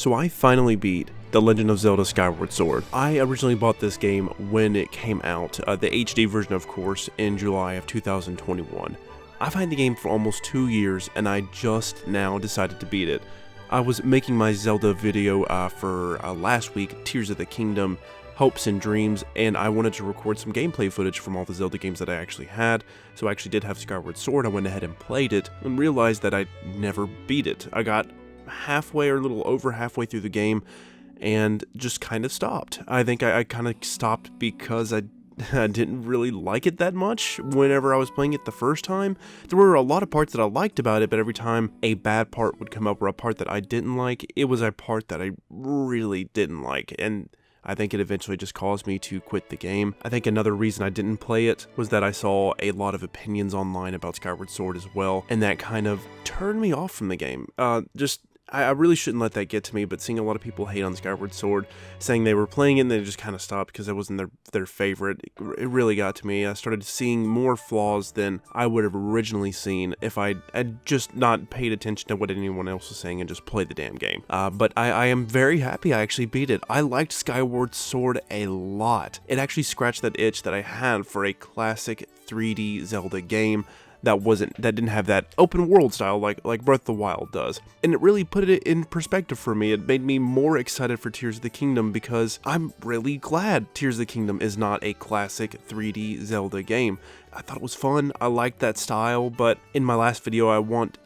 So I finally beat The Legend of Zelda Skyward Sword. I originally bought this game when it came out, the HD version of course, in July of 2021. I've had the game for almost 2 years and I just now decided to beat it. I was making my Zelda video for last week, Tears of the Kingdom, Hopes and Dreams, and I wanted to record some gameplay footage from all the Zelda games that I actually had, so I actually did have Skyward Sword. I went ahead and played it and realized that I never beat it. I got halfway or a little over halfway through the game and just kind of stopped. I think I kind of stopped because I didn't really like it that much whenever I was playing it the first time. There were a lot of parts that I liked about it, but every time a bad part would come up or a part that I didn't like, it was a part that I really didn't like, and I think it eventually just caused me to quit the game. I think another reason I didn't play it was that I saw a lot of opinions online about Skyward Sword as well, and that kind of turned me off from the game. I really shouldn't let that get to me, but seeing a lot of people hate on Skyward Sword, saying they were playing it and they just kind of stopped because it wasn't their favorite, it really got to me. I started seeing more flaws than I would have originally seen if I had just not paid attention to what anyone else was saying and just played the damn game. But I am very happy I actually beat it. I liked Skyward Sword a lot. It actually scratched that itch that I had for a classic 3D Zelda game that didn't have that open world style like Breath of the Wild does. And it really put it in perspective for me. It made me more excited for Tears of the Kingdom because I'm really glad Tears of the Kingdom is not a classic 3D Zelda game. I thought it was fun, I liked that style, but in my last video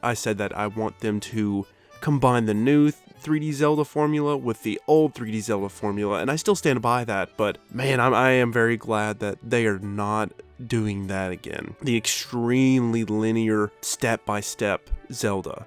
I said that I want them to combine the new 3D Zelda formula with the old 3D Zelda formula, and I still stand by that, but man, I am very glad that they are not doing that again. The extremely linear step-by-step Zelda.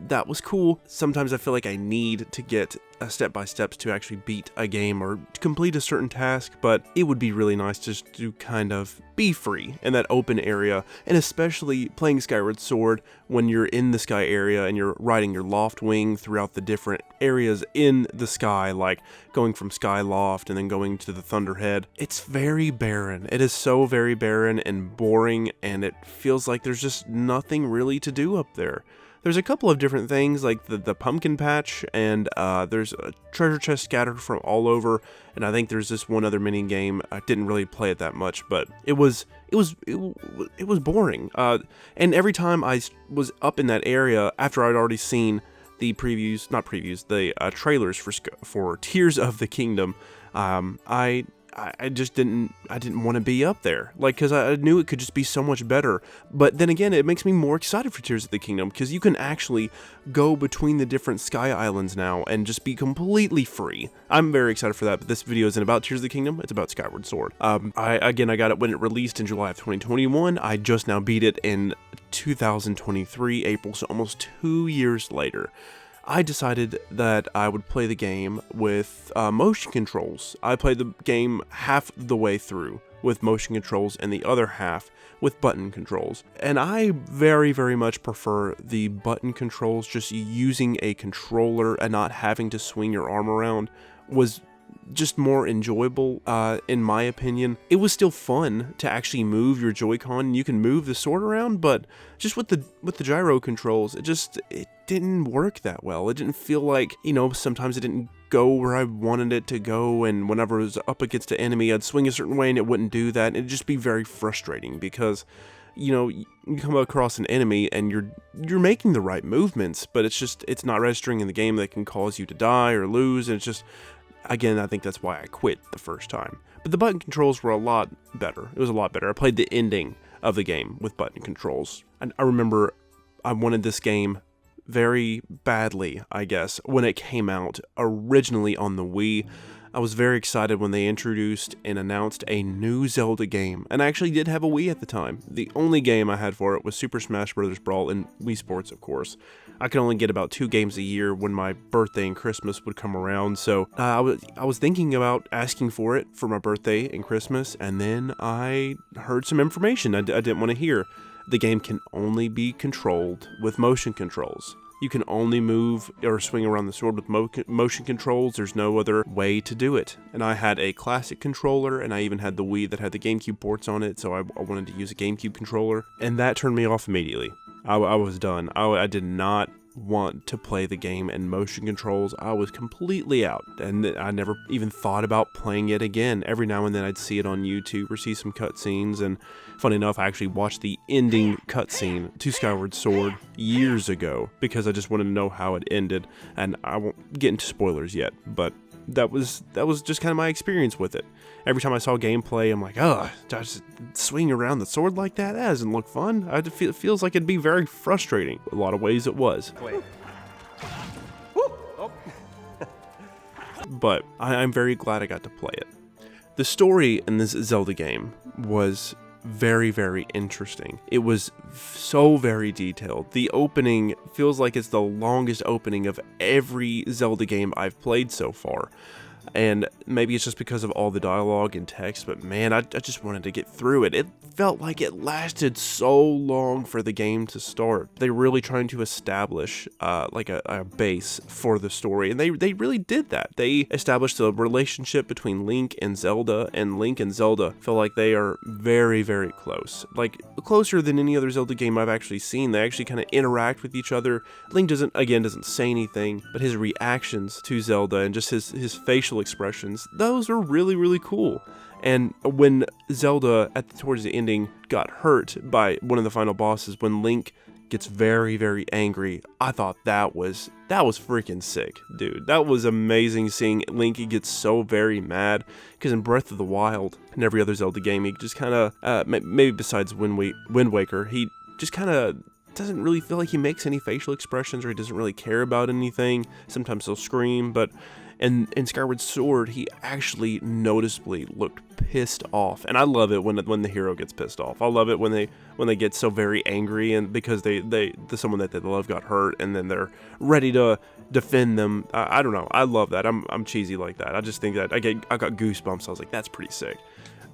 That was cool. Sometimes I feel like I need to get step-by-steps to actually beat a game or to complete a certain task, but it would be really nice just to kind of be free in that open area, and especially playing Skyward Sword when you're in the sky area and you're riding your loft wing throughout the different areas in the sky, like going from Skyloft and then going to the Thunderhead. It's very barren. It is so very barren and boring, and it feels like there's just nothing really to do up there. There's a couple of different things, like the pumpkin patch, and there's a treasure chest scattered from all over, and I think there's this one other mini game. I didn't really play it that much, but it was boring. And every time I was up in that area after I'd already seen the trailers for Tears of the Kingdom, I just didn't want to be up there, because I knew it could just be so much better. But then again, it makes me more excited for Tears of the Kingdom, because you can actually go between the different sky islands now and just be completely free. I'm very excited for that, but this video isn't about Tears of the Kingdom, it's about Skyward Sword. I got it when it released in July of 2021. I just now beat it in 2023, April, so almost 2 years later. I decided that I would play the game with motion controls. I played the game half the way through with motion controls and the other half with button controls. And I very, very much prefer the button controls. Just using a controller and not having to swing your arm around was just more enjoyable, in my opinion. It was still fun to actually move your Joy-Con. You can move the sword around, but just with the gyro controls, it didn't work that well. It didn't feel like, sometimes it didn't go where I wanted it to go, and whenever it was up against an enemy, I'd swing a certain way and it wouldn't do that, and it'd just be very frustrating because you come across an enemy and you're making the right movements, but it's not registering in the game. That can cause you to die or lose, and it's just, again, I think that's why I quit the first time. But the button controls were a lot better. It was a lot better. I played the ending of the game with button controls. And I remember I wanted this game very badly, I guess, when it came out originally on the Wii. I was very excited when they introduced and announced a new Zelda game, and I actually did have a Wii at the time. The only game I had for it was Super Smash Bros. Brawl and Wii Sports, of course. I could only get about 2 games a year when my birthday and Christmas would come around, so I was thinking about asking for it for my birthday and Christmas, and then I heard some information I didn't want to hear. The game can only be controlled with motion controls. You can only move or swing around the sword with motion controls. There's no other way to do it. And I had a classic controller, and I even had the Wii that had the GameCube ports on it, so I wanted to use a GameCube controller. And that turned me off immediately. I was done. I did not want to play the game in motion controls. I was completely out, and I never even thought about playing it again. Every now and then I'd see it on YouTube or see some cutscenes, and funny enough, I actually watched the ending cutscene to Skyward Sword years ago because I just wanted to know how it ended, and I won't get into spoilers yet, but that was just kind of my experience with it. Every time I saw gameplay, I'm like, oh, just swing around the sword like that? That doesn't look fun. It feels like it'd be very frustrating. A lot of ways it was. But I'm very glad I got to play it. The story in this Zelda game was very, very interesting. It was so very detailed. The opening feels like it's the longest opening of every Zelda game I've played so far. And maybe it's just because of all the dialogue and text, but man, I just wanted to get through it. It felt like it lasted so long for the game to start. They were really trying to establish like a base for the story, and they really did that. They established a relationship between Link and Zelda feel like they are very, very close. Like, closer than any other Zelda game I've actually seen. They actually kind of interact with each other. Link doesn't say anything, but his reactions to Zelda and just his facial expressions, those were really, really cool. And when Zelda towards the ending got hurt by one of the final bosses, when Link gets very, very angry, I thought that was freaking sick, dude. That was amazing seeing Link get so very mad, because in Breath of the Wild and every other Zelda game, he just kind of maybe besides Wind Waker, he just kind of doesn't really feel like he makes any facial expressions, or he doesn't really care about anything. Sometimes he'll scream, but in Skyward Sword, he actually noticeably looked pissed off, and I love it when the hero gets pissed off. I love it when they get so very angry, and because someone that they love got hurt, and then they're ready to defend them. I don't know. I love that. I'm cheesy like that. I just think that I got goosebumps. I was like, that's pretty sick.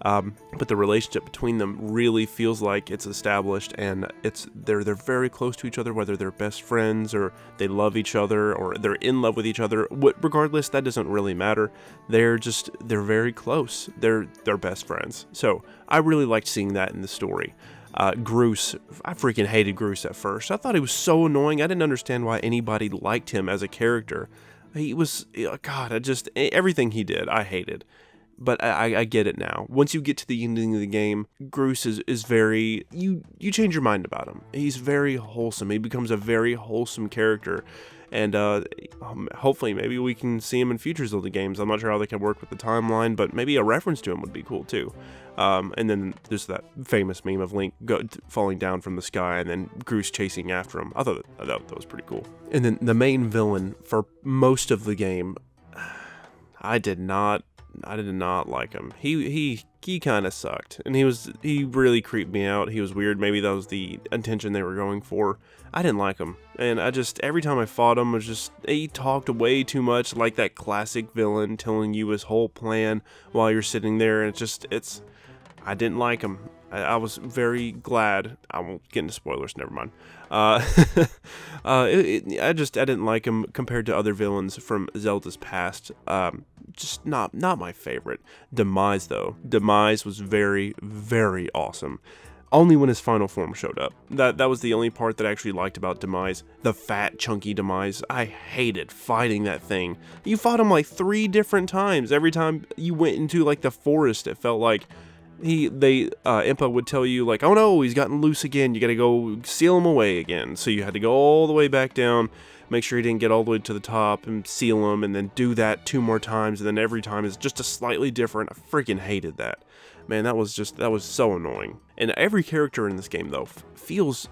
But the relationship between them really feels like it's established, and they're very close to each other, whether they're best friends or they love each other or they're in love with each other. Regardless, that doesn't really matter. They're very close. They're best friends. So I really liked seeing that in the story. Groose, I freaking hated Groose at first. I thought he was so annoying. I didn't understand why anybody liked him as a character. He was, God, everything he did, I hated. But I get it now. Once you get to the ending of the game, Groose is very, you change your mind about him. He's very wholesome. He becomes a very wholesome character. And hopefully maybe we can see him in future Zelda games. I'm not sure how they can work with the timeline, but maybe a reference to him would be cool too. And then there's that famous meme of Link falling down from the sky and then Groose chasing after him. I thought that was pretty cool. And then the main villain for most of the game, I did not like him. He kind of sucked, and he really creeped me out. He was weird. Maybe that was the intention they were going for. I didn't like him, and every time I fought him, he talked way too much, like that classic villain telling you his whole plan while you're sitting there, and I didn't like him. I was very glad. I won't get into spoilers. Never mind. I didn't like him compared to other villains from Zelda's past. Just not my favorite. Demise though. Demise was very, very awesome. Only when his final form showed up. That was the only part that I actually liked about Demise. The fat, chunky Demise. I hated fighting that thing. You fought him like 3 different times. Every time you went into like the forest, it felt like Impa would tell you like, oh no, he's gotten loose again, you gotta go seal him away again. So you had to go all the way back down, make sure he didn't get all the way to the top and seal him, and then do that 2 more times, and then every time is just a slightly different. I freaking hated that. Man, that was so annoying. And every character in this game though feels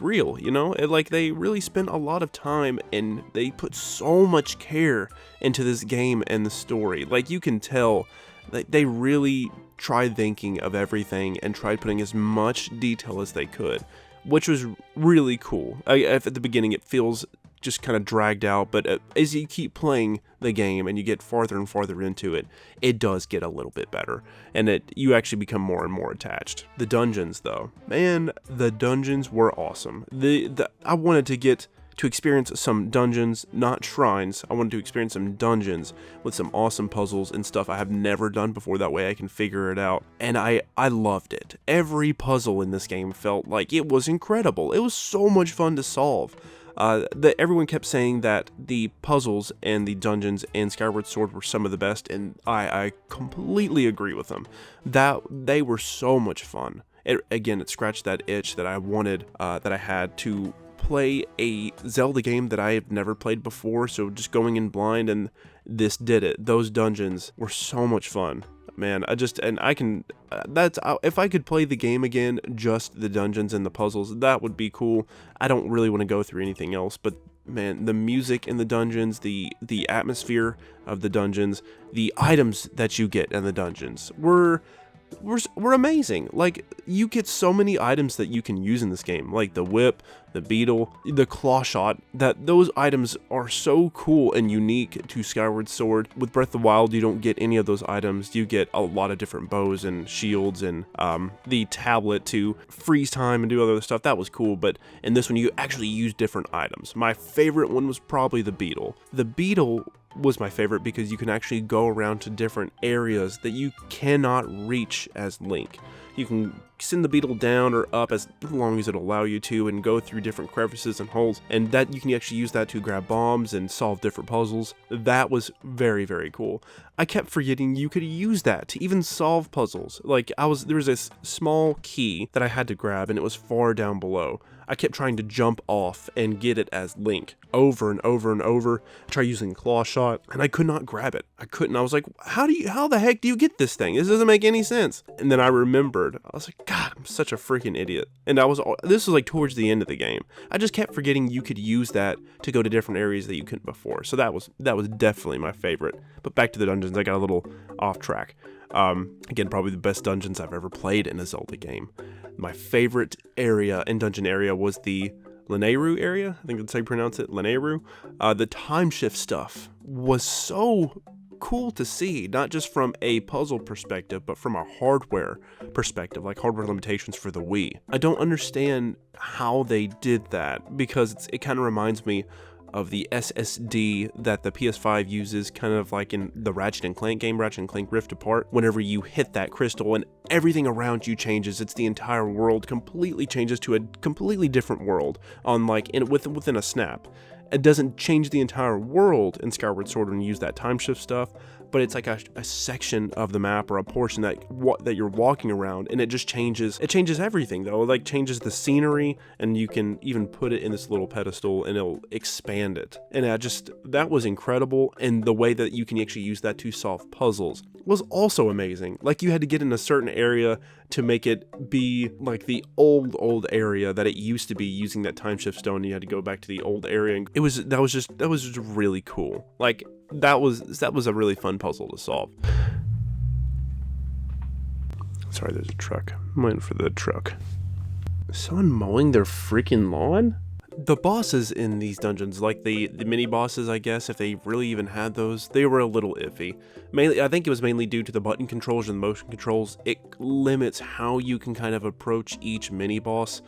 real, you know? Like they really spent a lot of time and they put so much care into this game and the story. Like you can tell they really tried thinking of everything and tried putting as much detail as they could, which was really cool. At the beginning it feels just kind of dragged out, but as you keep playing the game and you get farther and farther into it, it does get a little bit better, and you actually become more and more attached. The dungeons though, man, the dungeons were awesome. I wanted to experience some dungeons, not shrines. I wanted to experience some dungeons with some awesome puzzles and stuff I have never done before. That way I can figure it out. And I loved it. Every puzzle in this game felt like it was incredible. It was so much fun to solve. Everyone kept saying that the puzzles and the dungeons in Skyward Sword were some of the best, and I completely agree with them. That they were so much fun. It scratched that itch that I wanted, that I had to play a Zelda game that I have never played before, so just going in blind, and this did it. Those dungeons were so much fun. Man, if I could play the game again, just the dungeons and the puzzles, that would be cool. I don't really want to go through anything else, but man, the music in the dungeons, the atmosphere of the dungeons, the items that you get in the dungeons were amazing. Like, you get so many items that you can use in this game, like the whip, the beetle, the claw shot. Those items are so cool and unique to Skyward Sword. With Breath of the Wild, you don't get any of those items. You get a lot of different bows and shields and the tablet to freeze time and do other stuff. That was cool, but in this one, you actually use different items. My favorite one was probably the beetle. The beetle was my favorite because you can actually go around to different areas that you cannot reach as Link. You can send the beetle down or up as long as it'll allow you to, and go through different crevices and holes, and that you can actually use that to grab bombs and solve different puzzles. That was very, very cool. I kept forgetting you could use that to even solve puzzles. Like, there was this small key that I had to grab, and it was far down below. I kept trying to jump off and get it as Link over and over and over. I tried using claw shot, and I could not grab it. I couldn't. I was like, how the heck do you get this thing? This doesn't make any sense. And then I remembered. I was like, God, I'm such a freaking idiot. And this was like towards the end of the game. I just kept forgetting you could use that to go to different areas that you couldn't before. So that was definitely my favorite. But back to the dungeons, I got a little off track. Again, probably the best dungeons I've ever played in a Zelda game. My favorite dungeon area was the Lanayru area. I think that's how you pronounce it, Lanayru. The time shift stuff was so cool to see, not just from a puzzle perspective, but from a hardware perspective, like hardware limitations for the Wii. I don't understand how they did that, because it kind of reminds me of the SSD that the PS5 uses, kind of like in the Ratchet & Clank game, Ratchet & Clank Rift Apart. Whenever you hit that crystal and everything around you changes, it's the entire world completely changes to a completely different world within a snap. It doesn't change the entire world in Skyward Sword when you use that time shift stuff, but it's like a section of the map or a portion that you're walking around, and it just changes. It changes everything, though. It like changes the scenery, and you can even put it in this little pedestal, and it'll expand it. And that was incredible, and the way that you can actually use that to solve puzzles was also amazing. Like, you had to get in a certain area to make it be like the old area that it used to be, using that time shift stone. You had to go back to the old area, and that was just really cool. Like, that was a really fun puzzle to solve. Sorry, there's a truck. I'm waiting for the truck. Is someone mowing their freaking lawn? The bosses in these dungeons, like the mini bosses, I guess, if they really even had those, they were a little iffy. I think it was mainly due to the button controls and the motion controls. It limits how you can kind of approach each mini boss.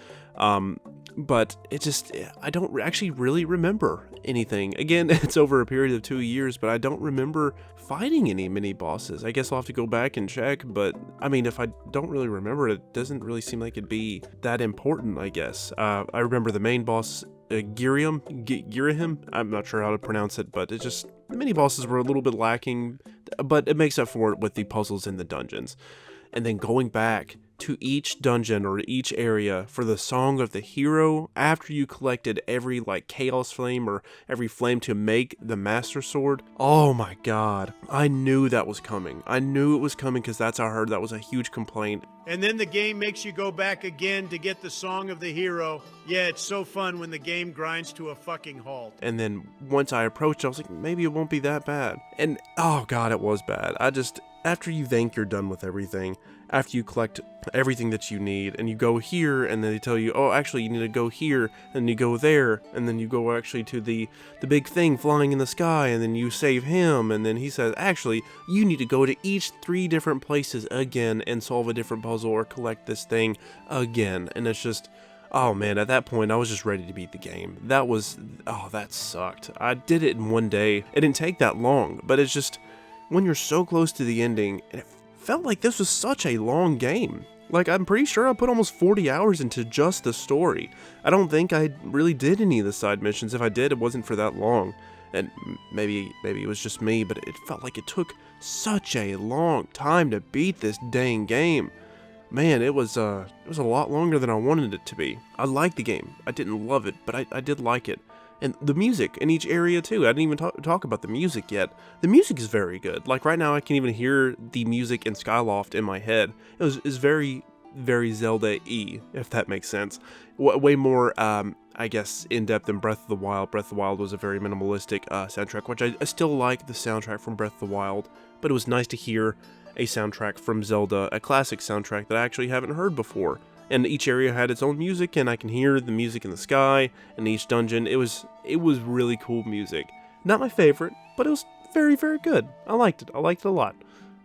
But I don't actually really remember anything. Again, it's over a period of 2 years, but I don't remember fighting any mini bosses. I guess I'll have to go back and check, but I mean, if I don't really remember it, doesn't really seem like it'd be that important, I guess. I remember the main boss, Girahim. I'm not sure how to pronounce it, but the mini bosses were a little bit lacking, but it makes up for it with the puzzles in the dungeons. And then going back to each dungeon or each area for the Song of the Hero after you collected every Chaos Flame or every flame to make the Master Sword. Oh my god. I knew that was coming. I knew it was coming because that's how I heard that was a huge complaint. And then the game makes you go back again to get the Song of the Hero. Yeah, it's so fun when the game grinds to a fucking halt. And then once I approached, I was like, maybe it won't be that bad. And oh god, it was bad. After you think you're done with everything, after you collect everything that you need, and you go here, and then they tell you, oh, actually, you need to go here, and you go there, and then you go actually to the big thing flying in the sky, and then you save him, and then he says, actually, you need to go to each 3 different places again and solve a different puzzle or collect this thing again. And it's just, oh man, at that point, I was just ready to beat the game. That sucked. I did it in one day. It didn't take that long, but it's just, when you're so close to the ending, and it felt like this was such a long game. Like, I'm pretty sure I put almost 40 hours into just the story. I don't think I really did any of the side missions. If I did, it wasn't for that long. And maybe it was just me, but it felt like it took such a long time to beat this dang game. Man, it was a lot longer than I wanted it to be. I liked the game. I didn't love it, but I did like it. And the music in each area too. I didn't even talk about the music yet. The music is very good. Like right now I can even hear the music in Skyloft in my head. It's very, very Zelda-y, if that makes sense. Way more, I guess, in-depth than Breath of the Wild. Breath of the Wild was a very minimalistic soundtrack, which I still like the soundtrack from Breath of the Wild. But it was nice to hear a soundtrack from Zelda, a classic soundtrack that I actually haven't heard before. And each area had its own music, and I can hear the music in the sky, and each dungeon. It was really cool music. Not my favorite, but it was very, very good. I liked it. I liked it a lot.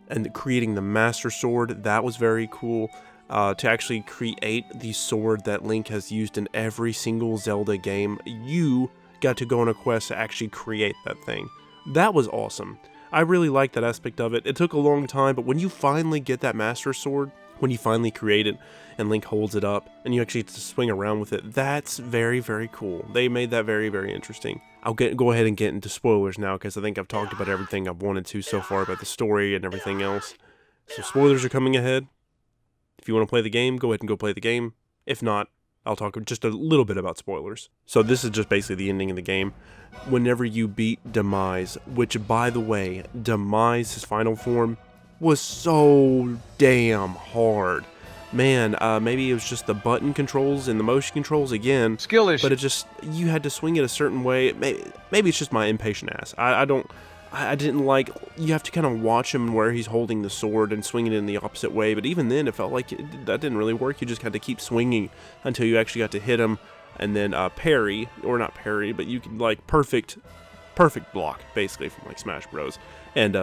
And creating the Master Sword, that was very cool. To actually create the sword that Link has used in every single Zelda game, you got to go on a quest to actually create that thing. That was awesome. I really liked that aspect of it. It took a long time, but when you finally get that Master Sword, when you finally create it, and Link holds it up, and you actually get to swing around with it, that's very, very cool. They made that very, very interesting. I'll go ahead and get into spoilers now, because I think I've talked about everything I've wanted to so far about the story and everything else. So spoilers are coming ahead. If you want to play the game, go ahead and go play the game. If not, I'll talk just a little bit about spoilers. So this is just basically the ending of the game. Whenever you beat Demise, which by the way, Demise's final form was so damn hard. Man, maybe it was just the button controls and the motion controls again. Skill issue. But it just, you had to swing it a certain way. Maybe it's just my impatient ass. I didn't like, you have to kind of watch him where he's holding the sword and swinging it in the opposite way. But even then, it felt like that didn't really work. You just had to keep swinging until you actually got to hit him. And then parry, or not parry, but you can like perfect block, basically, from like Smash Bros. And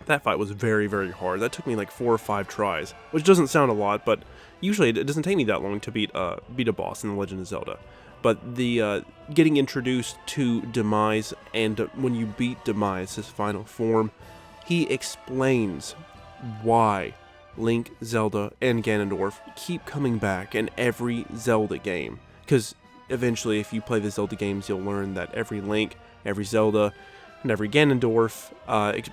that fight was very, very hard. That took me like 4 or 5 tries, which doesn't sound a lot, but usually it doesn't take me that long to beat a boss in The Legend of Zelda. But the getting introduced to Demise, and when you beat Demise, his final form, he explains why Link, Zelda, and Ganondorf keep coming back in every Zelda game. Because eventually, if you play the Zelda games, you'll learn that every Link, every Zelda, and every Ganondorf,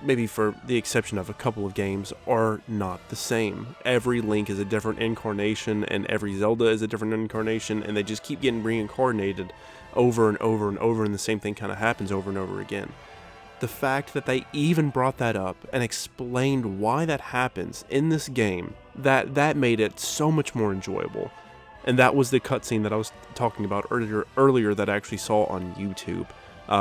maybe for the exception of a couple of games, are not the same. Every Link is a different incarnation, and every Zelda is a different incarnation, and they just keep getting reincarnated over and over and over, and the same thing kind of happens over and over again. The fact that they even brought that up and explained why that happens in this game, that made it so much more enjoyable. And that was the cutscene that I was talking about earlier that I actually saw on YouTube.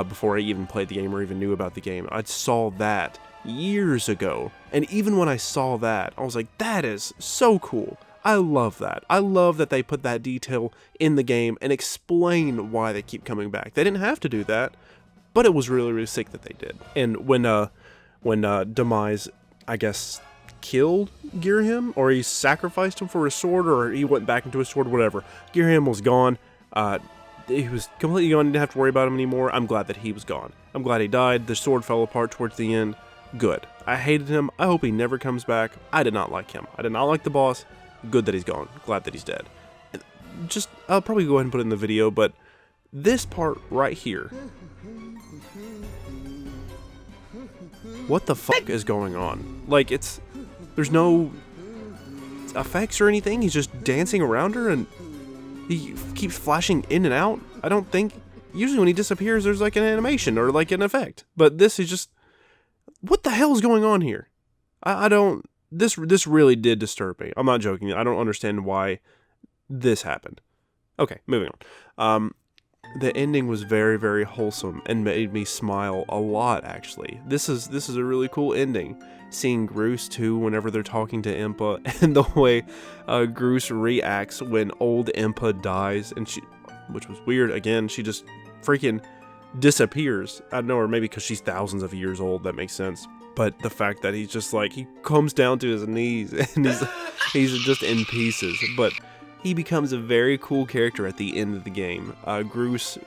Before I even played the game or even knew about the game. I saw that years ago. And even when I saw that, I was like, that is so cool. I love that. I love that they put that detail in the game and explain why they keep coming back. They didn't have to do that, but it was really, really sick that they did. And when Demise, I guess, killed Girahim, or he sacrificed him for a sword, or he went back into a sword, whatever. Girahim was gone. He was completely gone. Didn't have to worry about him anymore. I'm glad that he was gone. I'm glad he died. The sword fell apart towards the end. Good. I hated him. I hope he never comes back. I did not like him. I did not like the boss. Good that he's gone. Glad that he's dead. I'll probably go ahead and put it in the video, but this part right here. What the fuck is going on? Like, there's no effects or anything. He's just dancing around her and he keeps flashing in and out. I don't think, usually when he disappears there's like an animation or like an effect, but this is just, what the hell is going on here? This really did disturb me. I'm not joking. I don't understand why this happened. Okay, moving on. The ending was very, very wholesome and made me smile a lot, actually. This is a really cool ending. Seeing Groose too whenever they're talking to Impa, and the way Groose reacts when old Impa dies, and which was weird, again, she just freaking disappears. I don't know, or maybe because she's thousands of years old, that makes sense. But the fact that he's just like, he comes down to his knees and he's just in pieces. But he becomes a very cool character at the end of the game. Groose,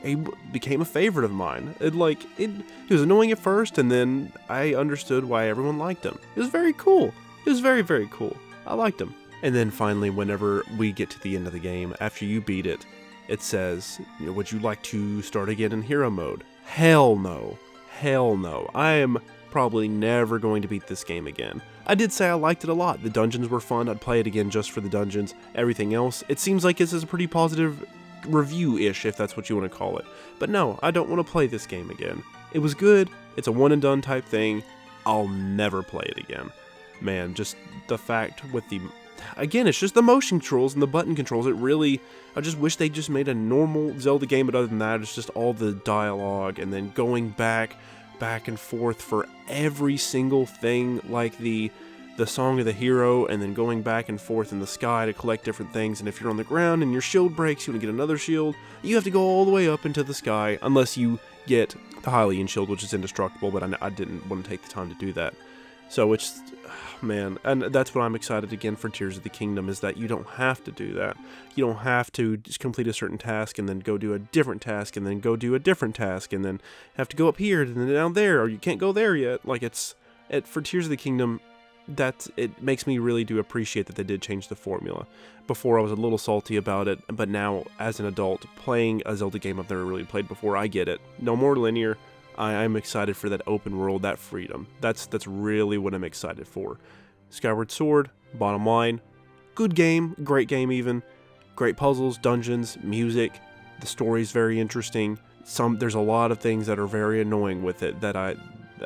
he became a favorite of mine. He was annoying at first, and then I understood why everyone liked him. It was very cool. It was very, very cool. I liked him. And then finally, whenever we get to the end of the game, after you beat it, it says, would you like to start again in hero mode? Hell no. Hell no. I am probably never going to beat this game again. I did say I liked it a lot. The dungeons were fun. I'd play it again just for the dungeons. Everything else, it seems like this is a pretty positive review-ish, if that's what you want to call it. But no, I don't want to play this game again. It was good. It's a one-and-done type thing. I'll never play it again. Man, just the fact with the... Again, it's just the motion controls and the button controls. It really... I just wish they just made a normal Zelda game, but other than that, it's just all the dialogue and then going back and forth for every single thing, like the song of the hero, and then going back and forth in the sky to collect different things. And if you're on the ground and your shield breaks, you want to get another shield, you have to go all the way up into the sky, unless you get the Hylian shield, which is indestructible, but I didn't want to take the time to do that. So it's, man, and that's what I'm excited again for Tears of the Kingdom, is that you don't have to do that. You don't have to just complete a certain task and then go do a different task and then go do a different task and then have to go up here and then down there, or you can't go there yet. Like, for Tears of the Kingdom, it makes me really do appreciate that they did change the formula. Before I was a little salty about it, but now as an adult playing a Zelda game I've never really played before, I get it. No more linear. I'm excited for that open world, that freedom. That's really what I'm excited for. Skyward Sword, bottom line, good game, great game even. Great puzzles, dungeons, music. The story's very interesting. There's a lot of things that are very annoying with it that I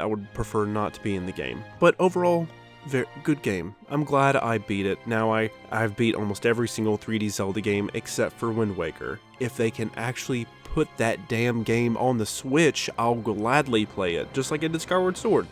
would prefer not to be in the game. But overall, very good game. I'm glad I beat it. Now I've beat almost every single 3D Zelda game except for Wind Waker. If they can actually put that damn game on the Switch, I'll gladly play it, just like I did Skyward Sword.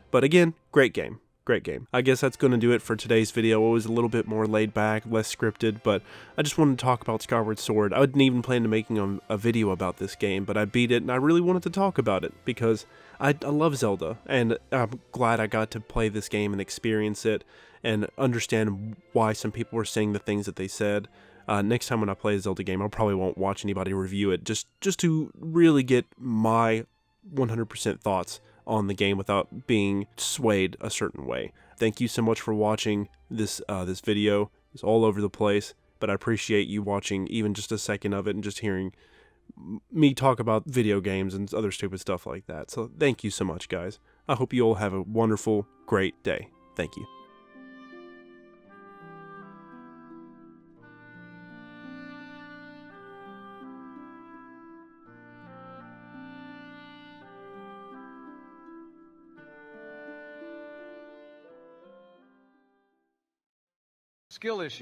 But again, great game. Great game. I guess that's going to do it for today's video. It was a little bit more laid back, less scripted, but I just wanted to talk about Skyward Sword. I didn't even plan to making a video about this game, but I beat it and I really wanted to talk about it because I love Zelda, and I'm glad I got to play this game and experience it and understand why some people were saying the things that they said. Next time when I play a Zelda game, I probably won't watch anybody review it, just to really get my 100% thoughts on the game without being swayed a certain way. Thank you so much for watching this video. It's all over the place, but I appreciate you watching even just a second of it and just hearing me talk about video games and other stupid stuff like that. So thank you so much, guys. I hope you all have a wonderful, great day. Thank you. Skill issue.